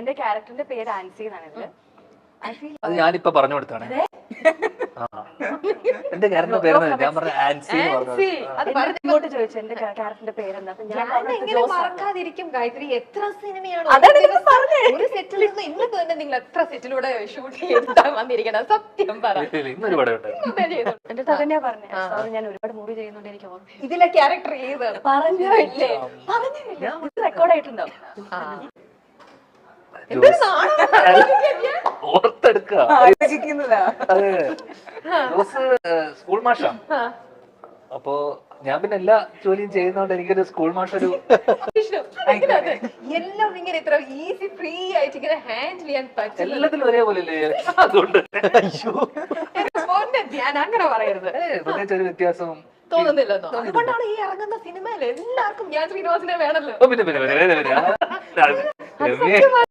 എന്റെ ക്യാരക്ടറിന്റെ പേര് ആൻസി എന്നാണ് ഇതില്. അത് ഞാനിപ്പോ പറഞ്ഞു കൊടുത്താണ്. എന്റെ ക്യാരക്ടറിന്റെ പേര് ഞാൻ പറഞ്ഞ ആൻസി. ഇങ്ങോട്ട് ചോദിച്ചു എന്റെ ക്യാരക്ടറിന്റെ പേരെന്താ. മറക്കാതിരിക്കും ഗായത്രി. എത്ര സിനിമയാണ് ഒരു സെറ്റിൽ നിന്ന് ഇന്ന് തന്നെ നിങ്ങൾ എത്ര സെറ്റിലൂടെ ഷൂട്ട് ചെയ്തിട്ടാണ് വന്നിരിക്കണം? സത്യം പറ. ഇന്നൊരു പടം എന്റെ തന്നെയാ പറഞ്ഞു. ഞാൻ ഒരുപാട് മൂവി ചെയ്യുന്നുണ്ട്, എനിക്ക് ഓർമ്മ. ഇതിലെ ക്യാരക്ടർ ഏതാണ്? പറഞ്ഞില്ലേ റെക്കോർഡായിട്ടുണ്ടാവും. ഓർത്തെടുക്ക. സ്കൂൾ മാഷാ. അപ്പോ ഞാൻ പിന്നെ എല്ലാ ജോലിയും ചെയ്യുന്നോണ്ട് എനിക്കൊരു സ്കൂൾ മാഷ ഒരു എല്ലാം ഇങ്ങനെ ഇത്ര ഈസി ഫ്രീ ആയിട്ട് ഇങ്ങനെ ഹാൻഡിൽ ചെയ്യാൻ പറ്റും. എല്ലാത്തിലും ഒരേപോലെ അതുകൊണ്ട് ഞാൻ അങ്ങനെ പറയരുത്. പ്രത്യേകിച്ച് ഒരു വ്യത്യാസവും തോന്നുന്നില്ലെന്നോ? അതുകൊണ്ടാണ് ഈ ഇറങ്ങുന്ന സിനിമയിൽ എല്ലാവർക്കും ഞാൻ ശ്രീനിവാസനെ വേണല്ലോ. പിന്നെ